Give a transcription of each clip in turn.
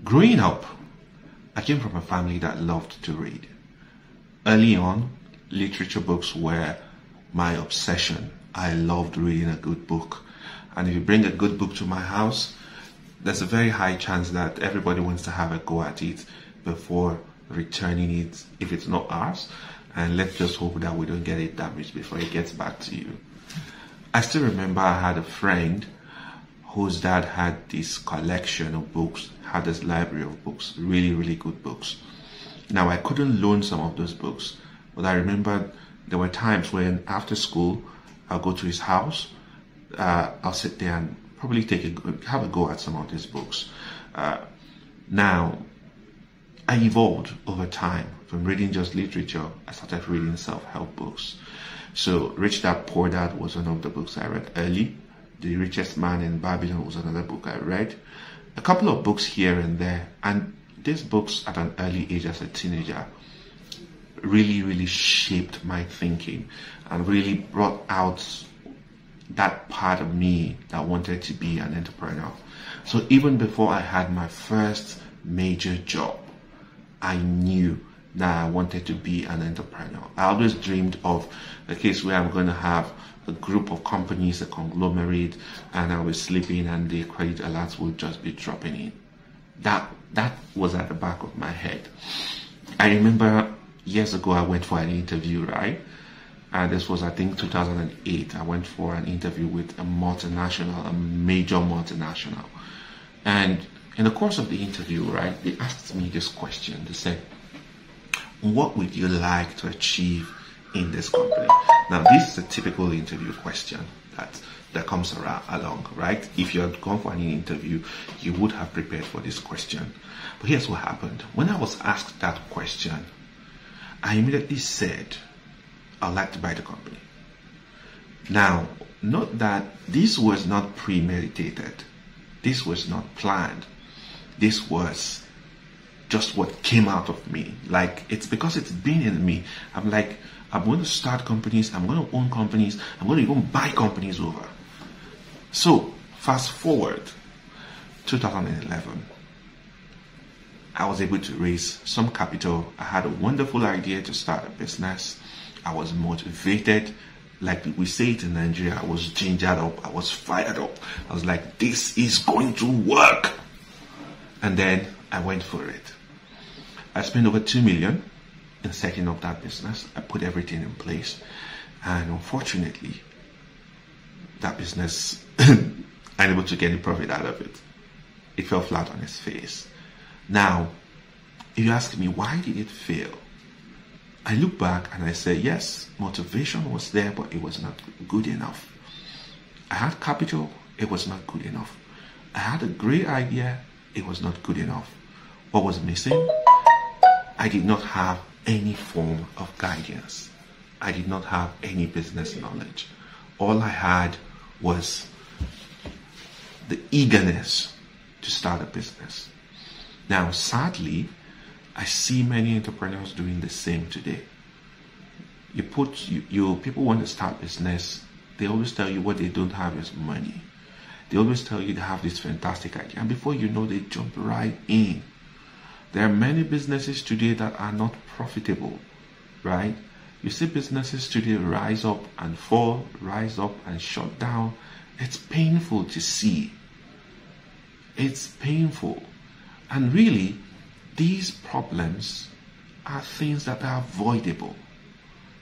Growing up, I came from a family that loved to read. Early on, literature books were my obsession. I loved reading a good book. And if you bring a good book to my house, there's a very high chance that everybody wants to have a go at it before returning it if it's not ours. And let's just hope that we don't get it damaged before it gets back to you. I still remember I had a friend whose dad had this collection of books, had this library of books, really, really good books. Now, I couldn't loan some of those books, but I remember there were times when after school, I'll go to his house, I'll sit there and probably have a go at some of these books. Now, I evolved over time. From reading just literature, I started reading self-help books. So, Rich Dad Poor Dad was one of the books I read early. The Richest Man in Babylon was another book I read. A couple of books here and there. And these books at an early age as a teenager really, really shaped my thinking and really brought out that part of me that wanted to be an entrepreneur. So even before I had my first major job, I knew that I wanted to be an entrepreneur. I always dreamed of a case where I'm going to have a group of companies, a conglomerate, and I was sleeping and the credit alerts would just be dropping in. That was at the back of my head. I remember years ago I went for an interview, right? And this was, I think, 2008. I went for an interview with a multinational, a major multinational. And in the course of the interview, right, they asked me this question. They said, what would you like to achieve in this company? Now, this is a typical interview question that comes along, right? If you had gone for an interview, you would have prepared for this question. But here's what happened. When I was asked that question, I immediately said, I'd like to buy the company. Now, note that this was not premeditated. This was not planned. This was just what came out of me. Like, it's because it's been in me. I'm like, I'm going to start companies. I'm going to own companies. I'm going to even buy companies over. So, fast forward, 2011. I was able to raise some capital. I had a wonderful idea to start a business. I was motivated. Like we say it in Nigeria, I was gingered up. I was fired up. I was like, this is going to work. And then I went for it. I spent over 2 million in setting up that business. I put everything in place. And unfortunately, that business, I'm able to get any profit out of it. It fell flat on its face. Now, if you ask me, why did it fail? I look back and I say, yes, motivation was there, but it was not good enough. I had capital, it was not good enough. I had a great idea, it was not good enough. What was missing? I did not have any form of guidance. I did not have any business knowledge. All I had was the eagerness to start a business. Now, sadly, I see many entrepreneurs doing the same today. People want to start business. They always tell you what they don't have is money. They always tell you they have this fantastic idea. And before you know, they jump right in. There are many businesses today that are not profitable, right? You see businesses today rise up and fall, rise up and shut down. It's painful to see. It's painful. And really, these problems are things that are avoidable.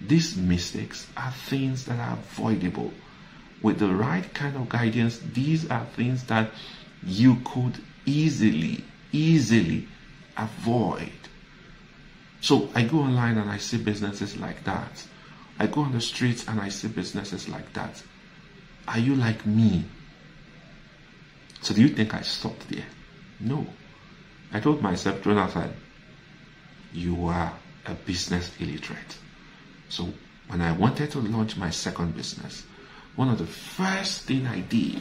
These mistakes are things that are avoidable. With the right kind of guidance, these are things that you could easily avoid. So I go online and I see businesses like that. I go on the streets and I see businesses like that. Are you like me? So do you think I stopped there? No. I told myself, Jonathan, you are a business illiterate. So when I wanted to launch my second business, one of the first things I did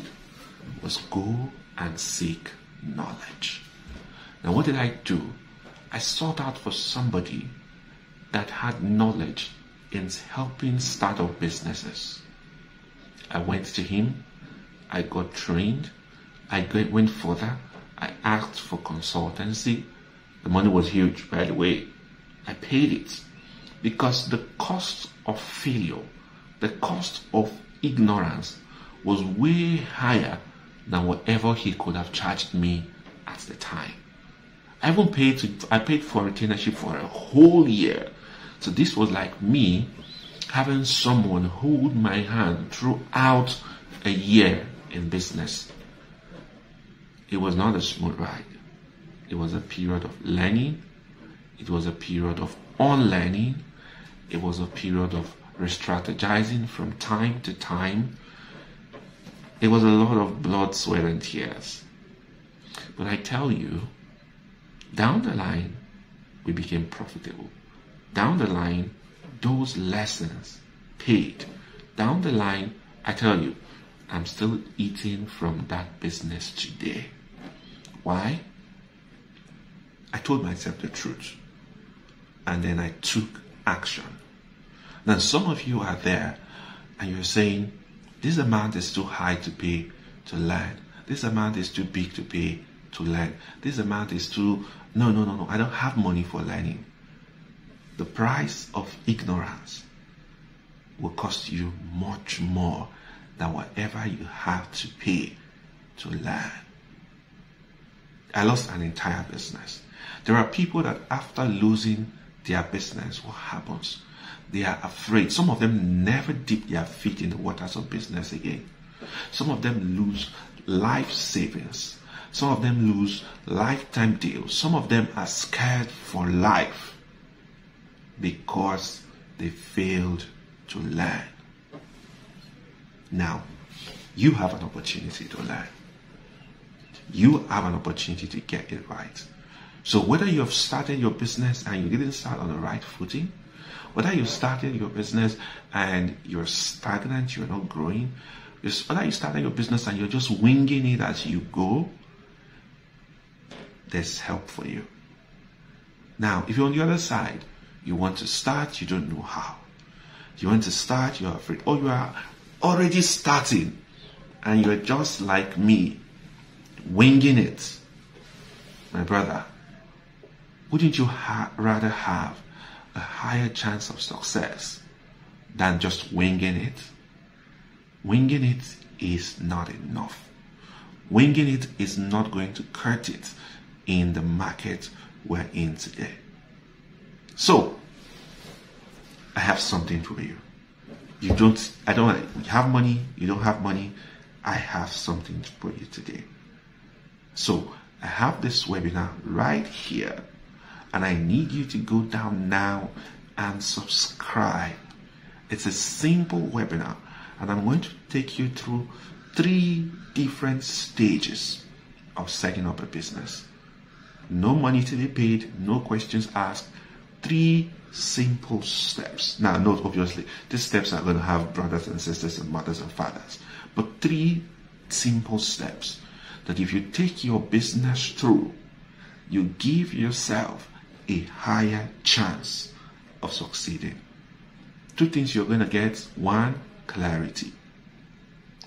was go and seek knowledge. Now what did I do? I sought out for somebody that had knowledge in helping start up businesses. I went to him, I got trained, went further, I asked for consultancy. The money was huge, by the way. I paid it because the cost of failure, the cost of ignorance was way higher than whatever he could have charged me at the time. I paid for a retainership for a whole year. So this was like me having someone hold my hand throughout a year in business. It was not a smooth ride. It was a period of learning. It was a period of unlearning. It was a period of re-strategizing from time to time. It was a lot of blood, sweat, and tears. But I tell you, down the line, we became profitable. Down the line, those lessons paid. Down the line, I tell you, I'm still eating from that business today. Why? I told myself the truth, and then I took action. Now, some of you are there, and you're saying, this amount is too high to pay to learn. This amount is too big to pay to learn. This amount is too... No. I don't have money for learning. The price of ignorance will cost you much more than whatever you have to pay to learn. I lost an entire business. There are people that after losing their business, what happens? They are afraid. Some of them never dip their feet in the waters of business again. Some of them lose life savings. Some of them lose lifetime deals. Some of them are scared for life because they failed to learn. Now, you have an opportunity to learn. You have an opportunity to get it right. So whether you have started your business and you didn't start on the right footing, whether you started your business and you're stagnant, you're not growing, whether you started your business and you're just winging it as you go, there's help for you. Now, if you're on the other side, you want to start, you don't know how. You want to start, you're afraid, or you are already starting and you're just like me, winging it. My brother, wouldn't you rather have a higher chance of success than just winging it? Winging it is not enough. Winging it is not going to cut it in the market we're in today. So, I have something for you. You have money, you don't have money, I have something for you today. So, I have this webinar right here, and I need you to go down now and subscribe. It's a simple webinar, and I'm going to take you through 3 different stages of setting up a business. No money to be paid, no questions asked. 3 simple steps. Now, note, obviously, these steps are going to have brothers and sisters and mothers and fathers. But 3 simple steps that if you take your business through, you give yourself a higher chance of succeeding. 2 things you're going to get. 1, clarity.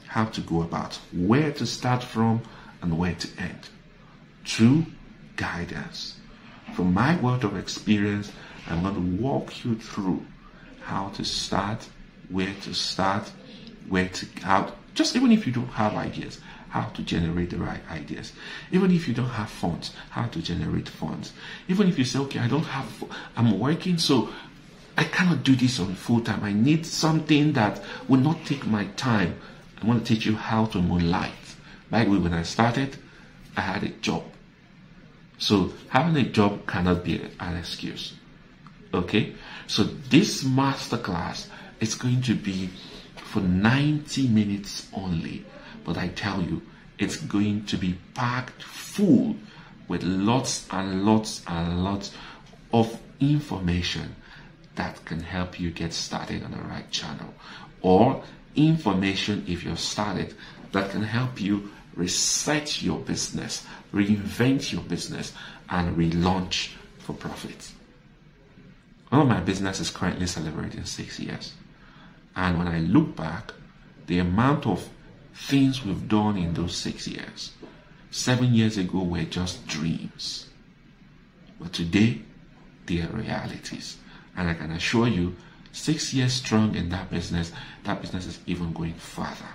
How to go about, where to start from and where to end. 2, guidance. From my world of experience, I'm going to walk you through how to start, where to how, just even if you don't have ideas, how to generate the right ideas. Even if you don't have funds, how to generate funds. Even if you say, okay, I'm working, so I cannot do this on full time. I need something that will not take my time. I want to teach you how to moonlight. By the way, when I started, I had a job. So having a job cannot be an excuse. Okay? So this masterclass is going to be for 90 minutes only. But I tell you, it's going to be packed full with lots and lots and lots of information that can help you get started on the right channel. Or information, if you're started, that can help you reset your business, reinvent your business, and relaunch for profit. One of my businesses is currently celebrating 6 years. And when I look back, the amount of things we've done in those 6 years. 7 years ago were just dreams. But today, they are realities. And I can assure you, 6 years strong in that business is even going further.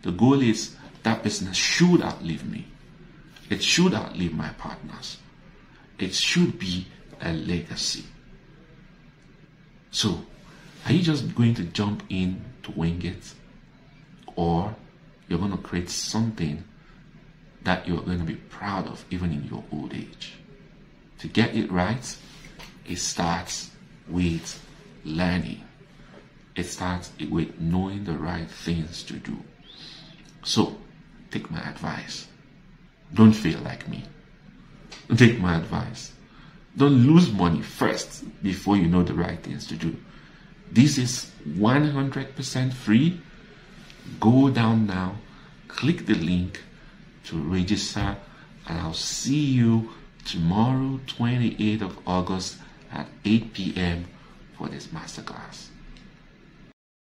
The goal is that business should outlive me. It should outlive my partners. It should be a legacy. So, are you just going to jump in to wing it? Or you're going to create something that you're going to be proud of even in your old age? To get it right, it starts with learning. It starts with knowing the right things to do. So, take my advice. Don't fail like me. Take my advice. Don't lose money first before you know the right things to do. This is 100% free. Go down now, click the link to register, and I'll see you tomorrow, 28th of August at 8 p.m. for this masterclass.